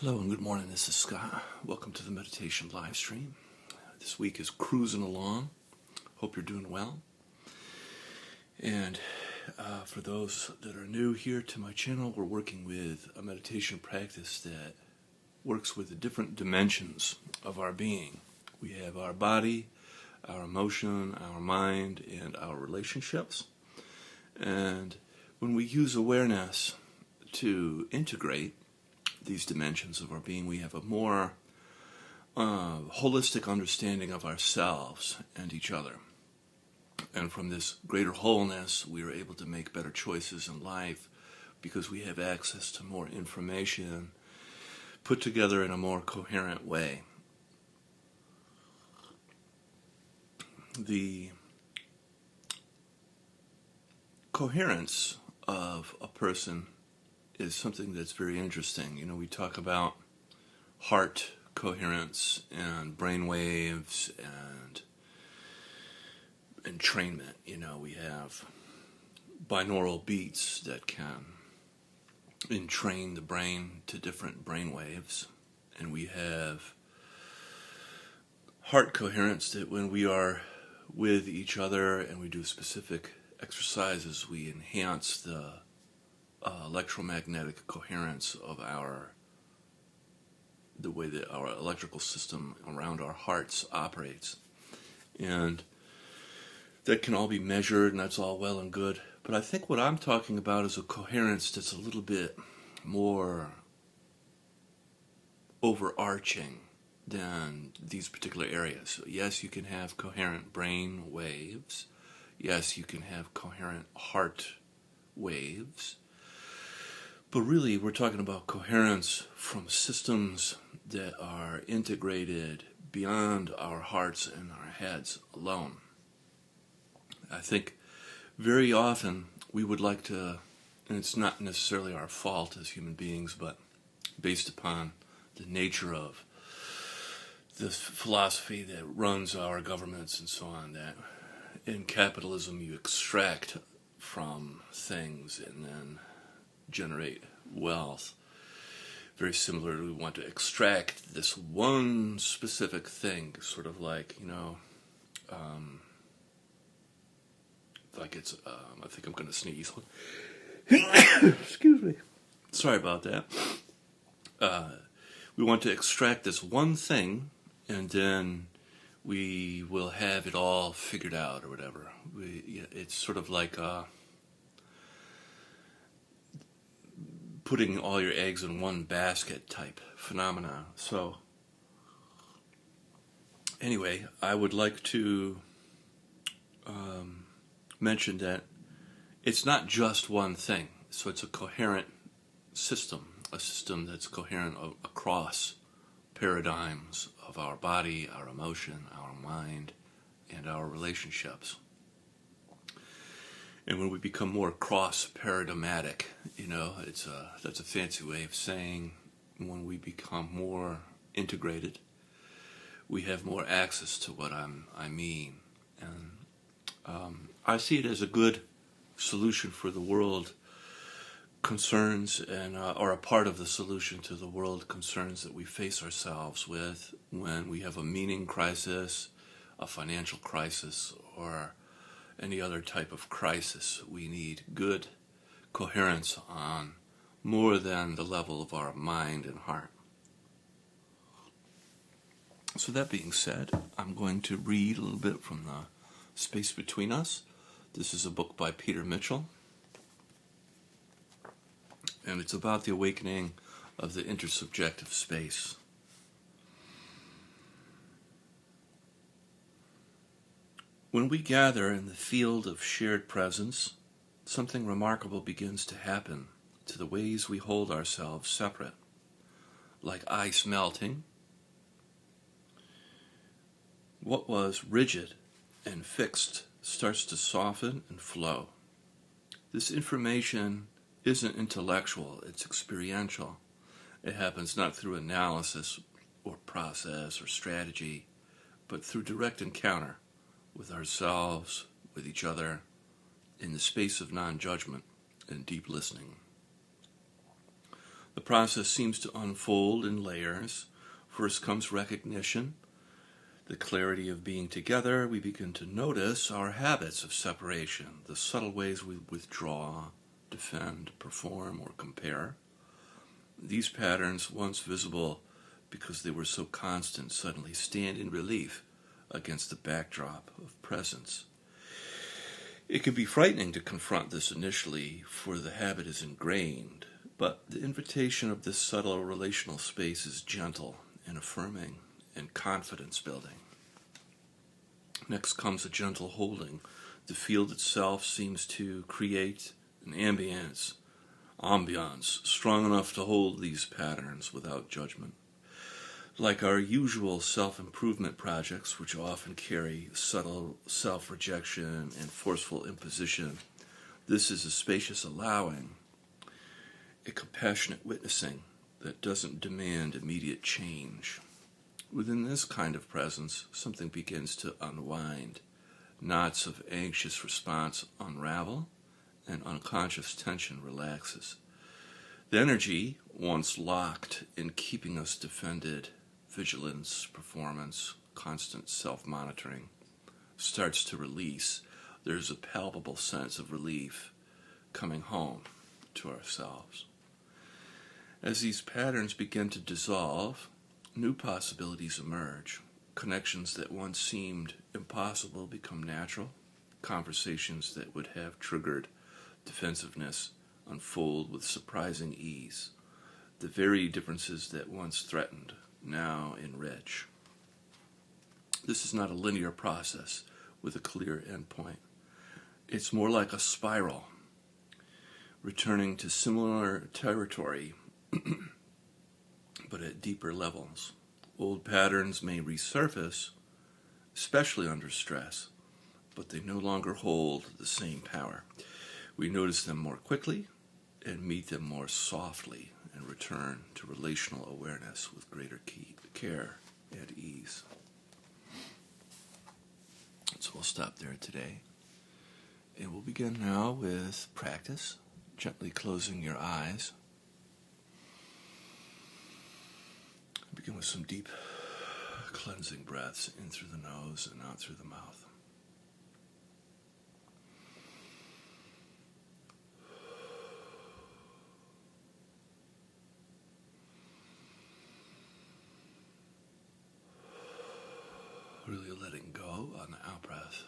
Hello and good morning. This is Scott. Welcome to the meditation live stream. This week is cruising along. Hope you're doing well. And for those that are new here to my channel, we're working with a meditation practice that works with the different dimensions of our being. We have our body, our emotion, our mind, and our relationships. And when we use awareness to integrate these dimensions of our being, we have a more holistic understanding of ourselves and each other. And from this greater wholeness, we are able to make better choices in life because we have access to more information put together in a more coherent way. The coherence of a person is something that's very interesting. You know, we talk about heart coherence and brain waves and entrainment. You know, we have binaural beats that can entrain the brain to different brain waves, and we have heart coherence that when we are with each other and we do specific exercises, we enhance the electromagnetic coherence of the way that our electrical system around our hearts operates. And that can all be measured, and that's all well and good. But I think what I'm talking about is a coherence that's a little bit more overarching than these particular areas. So yes, you can have coherent brain waves. Yes, you can have coherent heart waves. But really, we're talking about coherence from systems that are integrated beyond our hearts and our heads alone. I think very often we would like to, and it's not necessarily our fault as human beings, but based upon the nature of this philosophy that runs our governments and so on, that in capitalism you extract from things and then generate wealth. Very similar, we want to extract this one specific thing, sort of like, like it's, I think I'm going to sneeze. Excuse me. Sorry about that. We want to extract this one thing, and then we will have it all figured out or whatever. It's sort of like putting all your eggs in one basket type phenomena. So anyway, I would like to mention that it's not just one thing. So it's a coherent system, a system that's coherent across paradigms of our body, our emotion, our mind, and our relationships. And when we become more cross-paradigmatic, that's a fancy way of saying when we become more integrated, we have more access to what I mean. And I see it as a good solution for the world concerns, and or a part of the solution to the world concerns that we face ourselves with when we have a meaning crisis, a financial crisis, or any other type of crisis. We need good coherence on more than the level of our mind and heart. So that being said, I'm going to read a little bit from the Space Between Us. This is a book by Peter Mitchell, and it's about the awakening of the intersubjective space. When we gather in the field of shared presence, something remarkable begins to happen to the ways we hold ourselves separate. Like ice melting, what was rigid and fixed starts to soften and flow. This information isn't intellectual, it's experiential. It happens not through analysis or process or strategy, but through direct encounter with ourselves, with each other, in the space of non-judgment and deep listening. The process seems to unfold in layers. First comes recognition, the clarity of being together. We begin to notice our habits of separation, the subtle ways we withdraw, defend, perform, or compare. These patterns, once visible because they were so constant, suddenly stand in relief against the backdrop of presence. It can be frightening to confront this initially, for the habit is ingrained, but the invitation of this subtle relational space is gentle and affirming and confidence building. Next comes a gentle holding. The field itself seems to create an ambience strong enough to hold these patterns without judgment. Like our usual self-improvement projects, which often carry subtle self-rejection and forceful imposition, this is a spacious allowing, a compassionate witnessing that doesn't demand immediate change. Within this kind of presence, something begins to unwind. Knots of anxious response unravel, and unconscious tension relaxes. The energy, once locked in keeping us defended, vigilance, performance, constant self-monitoring, starts to release. There's a palpable sense of relief coming home to ourselves. As these patterns begin to dissolve, new possibilities emerge. Connections that once seemed impossible become natural. Conversations that would have triggered defensiveness unfold with surprising ease. The very differences that once threatened now enrich. This is not a linear process with a clear endpoint. It's more like a spiral, returning to similar territory, but at deeper levels. Old patterns may resurface, especially under stress, but they no longer hold the same power. We notice them more quickly and meet them more softly and return to relational awareness with greater care and ease. So we'll stop there today. And we'll begin now with practice, gently closing your eyes. Begin with some deep cleansing breaths in through the nose and out through the mouth. Really letting go on the out-breath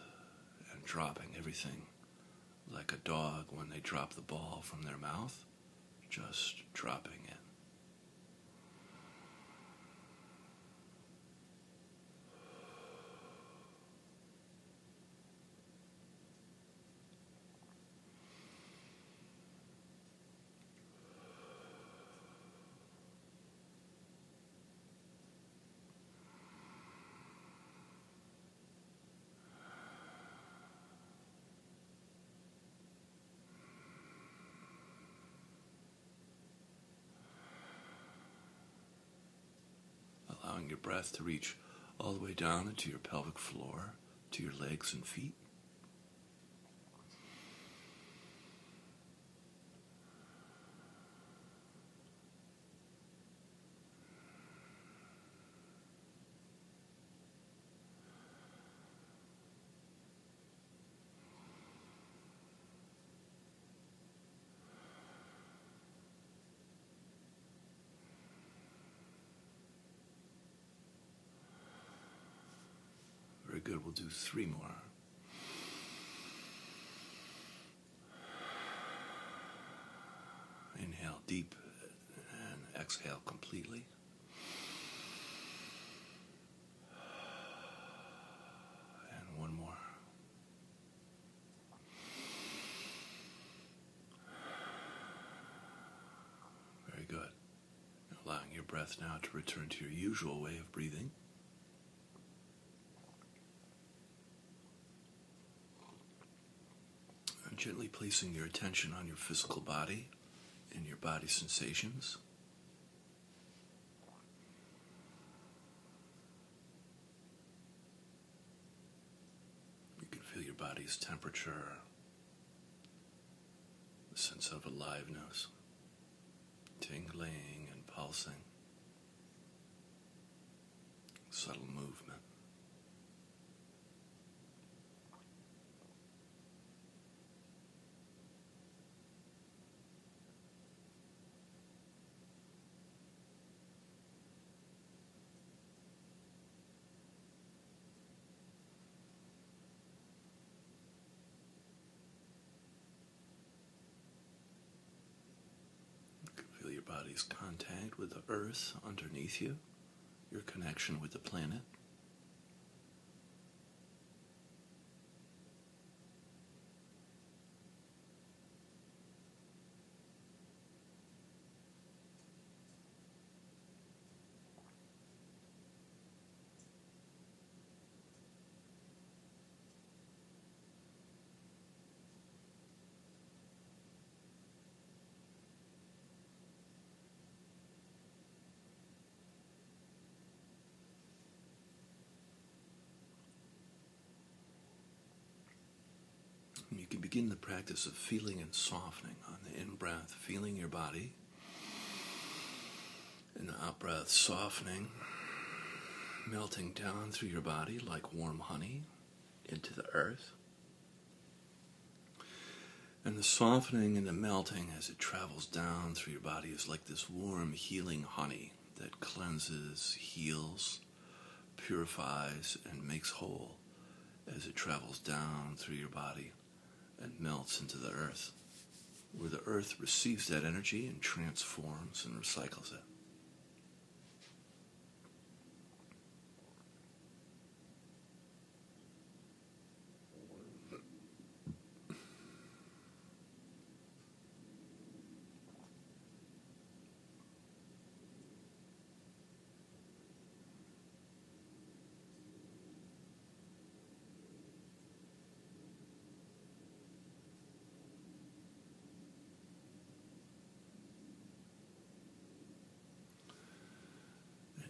and dropping everything like a dog when they drop the ball from their mouth, just dropping it. Allowing your breath to reach all the way down into your pelvic floor, to your legs and feet. Very good. We'll do 3 more. Inhale deep and exhale completely. And 1 more. Very good. Allowing your breath now to return to your usual way of breathing. Gently placing your attention on your physical body and your body sensations. You can feel your body's temperature, the sense of aliveness, tingling and pulsing, subtle movement. You can feel your body's contact with the earth underneath you, your connection with the planet. And you can begin the practice of feeling and softening on the in-breath, feeling your body, and the out-breath softening, melting down through your body like warm honey into the earth. And the softening and the melting as it travels down through your body is like this warm, healing honey that cleanses, heals, purifies, and makes whole as it travels down through your body and melts into the earth, where the earth receives that energy and transforms and recycles it.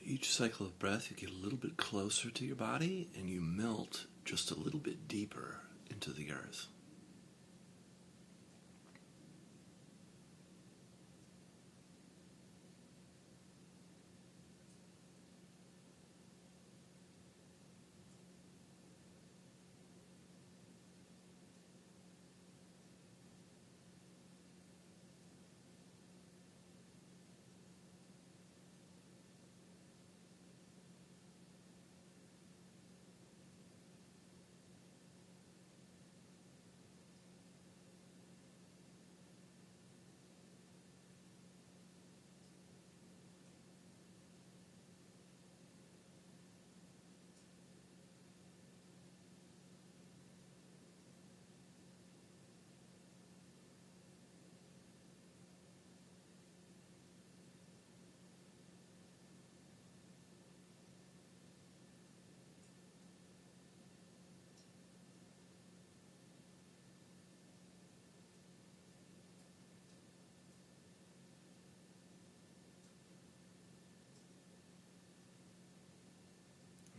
Each cycle of breath, you get a little bit closer to your body and you melt just a little bit deeper into the earth.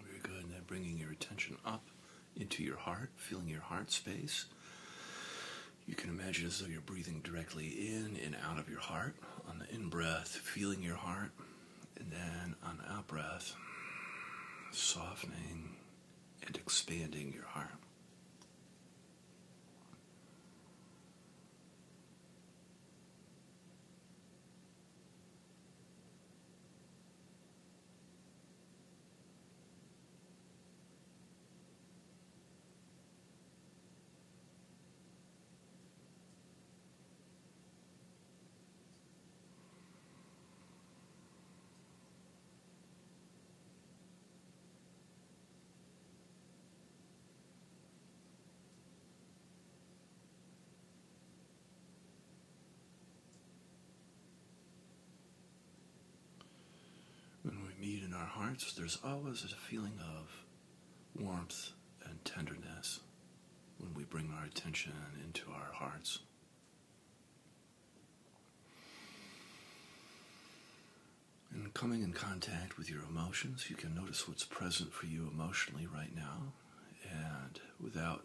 Very good. Now bringing your attention up into your heart, feeling your heart space. You can imagine as though you're breathing directly in and out of your heart. On the in-breath, feeling your heart, and then on the out-breath, softening and expanding your heart. When we meet in our hearts, there's always a feeling of warmth and tenderness when we bring our attention into our hearts. And coming in contact with your emotions, you can notice what's present for you emotionally right now, and without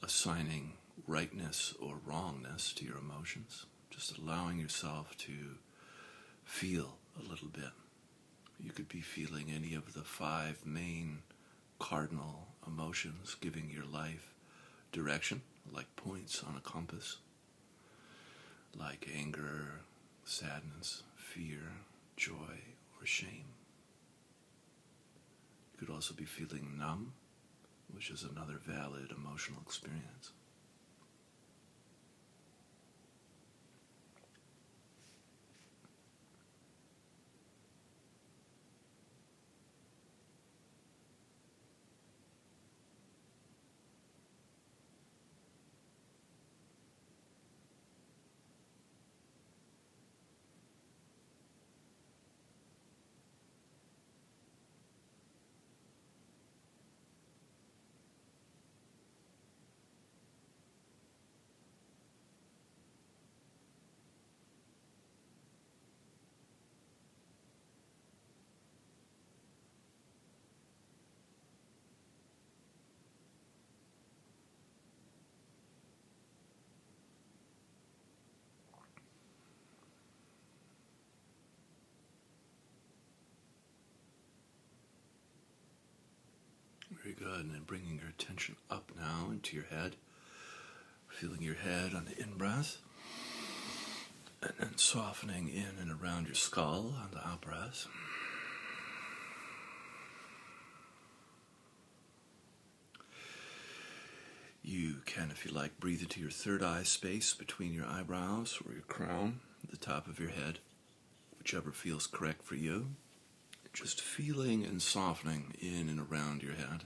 assigning rightness or wrongness to your emotions, just allowing yourself to feel a little bit. You could be feeling any of the 5 main cardinal emotions giving your life direction, like points on a compass, like anger, sadness, fear, joy, or shame. You could also be feeling numb, which is another valid emotional experience. Very good. And then bringing your attention up now into your head. Feeling your head on the in-breath. And then softening in and around your skull on the out-breath. You can, if you like, breathe into your third eye space between your eyebrows or your crown, the top of your head, whichever feels correct for you. Just feeling and softening in and around your head.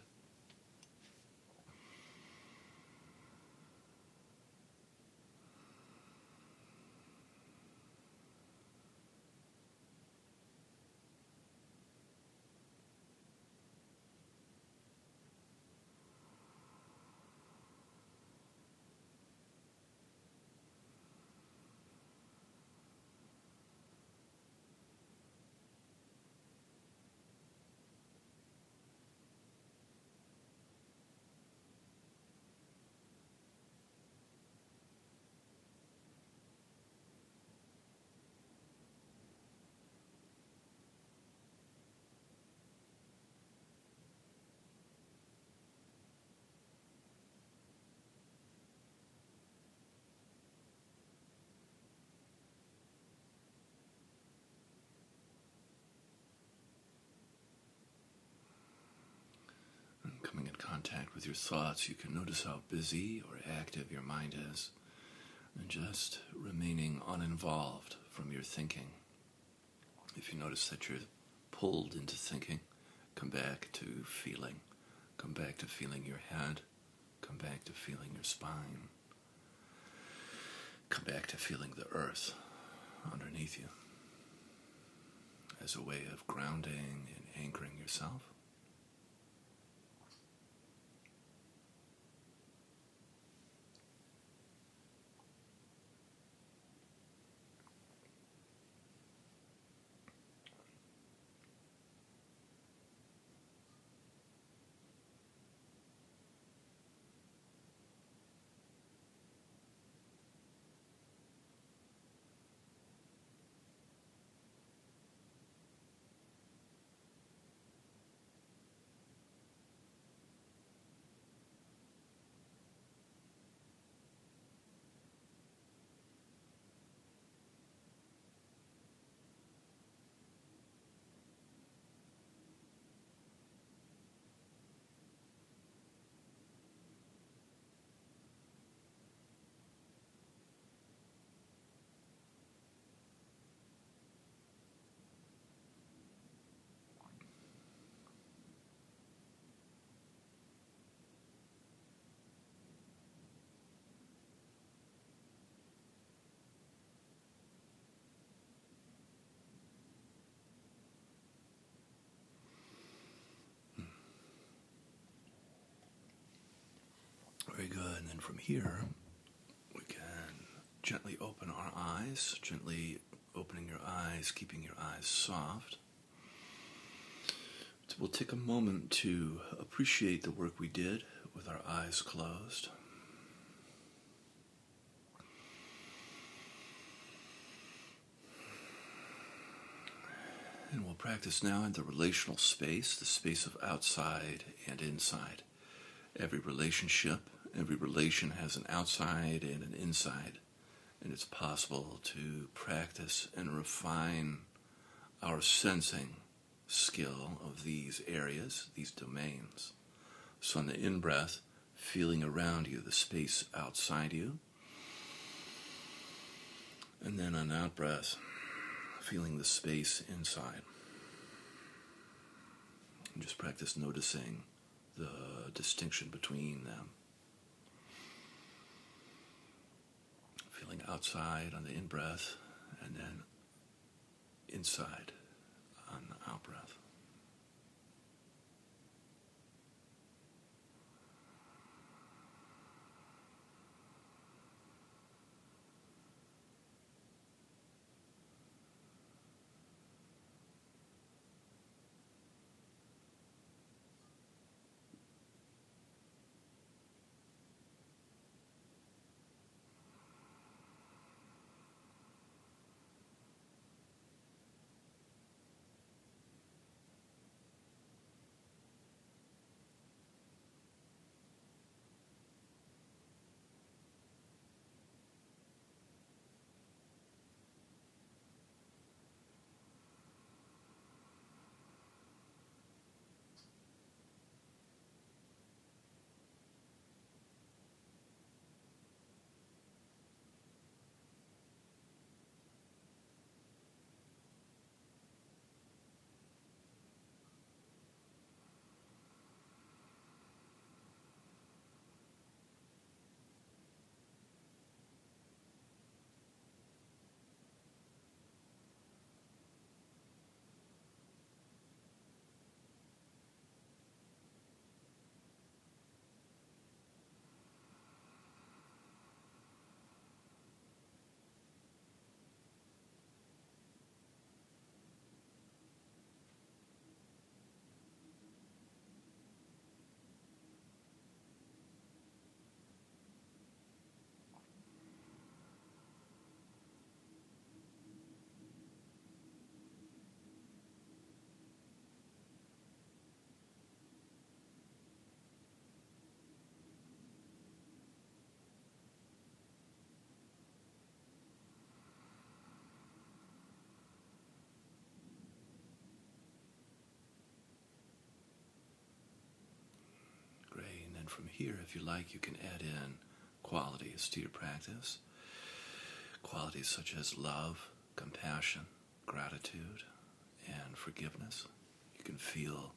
Coming in contact with your thoughts, you can notice how busy or active your mind is, and just remaining uninvolved from your thinking. If you notice that you're pulled into thinking, come back to feeling. Come back to feeling your head. Come back to feeling your spine. Come back to feeling the earth underneath you as a way of grounding and anchoring yourself. Very good. And then from here, we can gently open our eyes, gently opening your eyes, keeping your eyes soft. So we'll take a moment to appreciate the work we did with our eyes closed. practice now in the relational space, the space of outside and inside. Every relationship, every relation has an outside and an inside, and it's possible to practice and refine our sensing skill of these areas, these domains. So on the in-breath, feeling around you, the space outside you, and then on out-breath, feeling the space inside. And just practice noticing the distinction between them. Feeling outside on the in-breath, and then inside on the out-breath. Great, and then from here, if you like, you can add in qualities to your practice. Qualities such as love, compassion, gratitude, and forgiveness. You can feel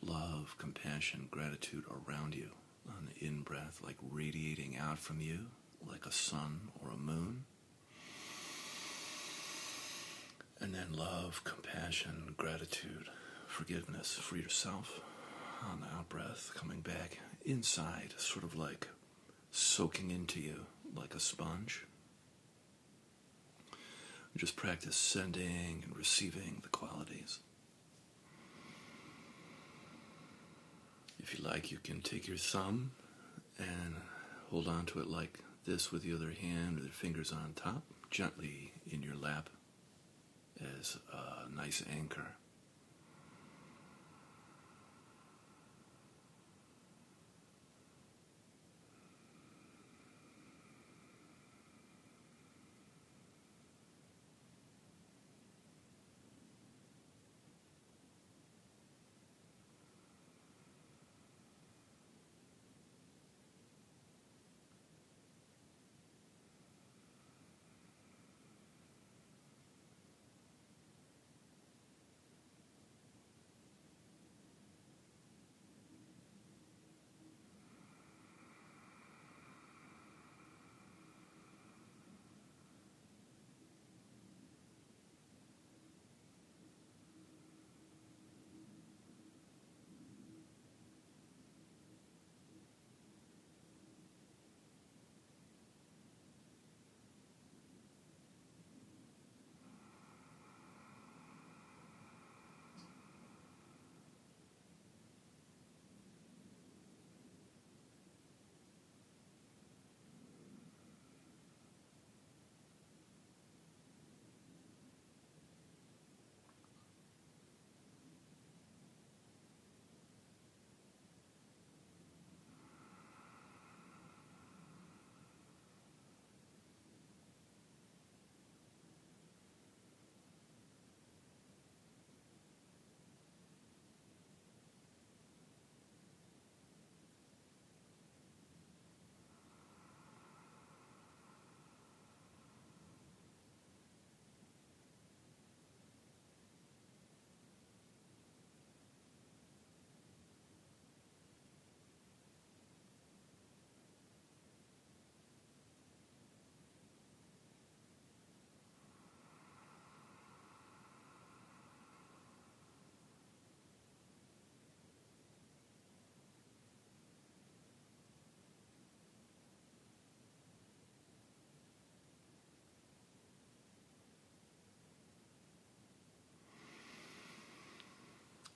love, compassion, gratitude around you on the in-breath, like radiating out from you like a sun or a moon. And then love, compassion, gratitude, forgiveness for yourself on the out-breath, coming back inside, sort of like soaking into you like a sponge. Just practice sending and receiving the qualities. If you like, you can take your thumb and hold on to it like this with the other hand with your fingers on top, gently in your lap as a nice anchor.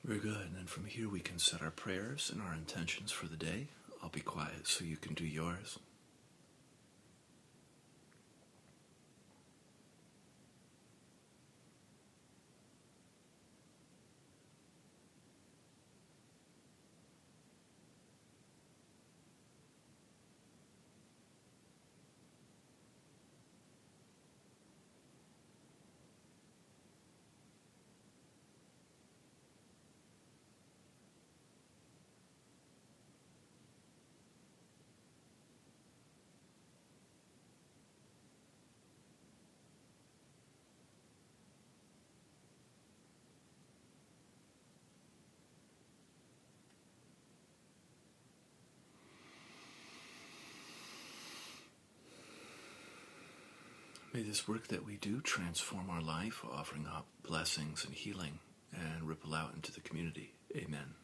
Very good. And then from here we can set our prayers and our intentions for the day. I'll be quiet so you can do yours. May this work that we do transform our life, offering up blessings and healing, and ripple out into the community. Amen.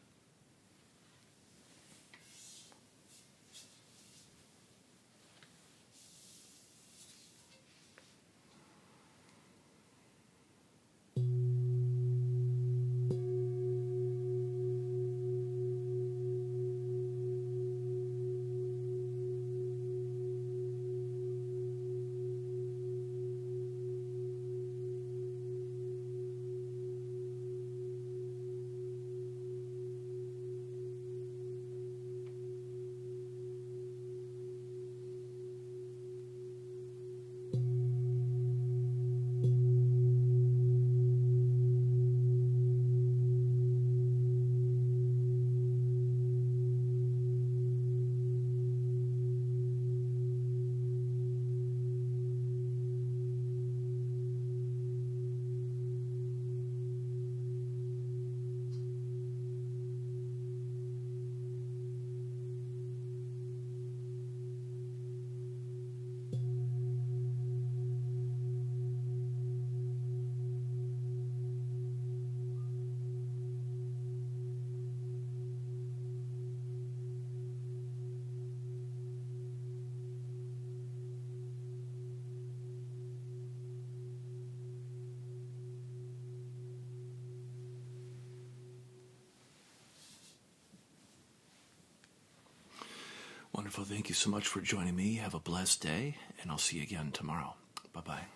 Wonderful. Thank you so much for joining me. Have a blessed day, and I'll see you again tomorrow. Bye-bye.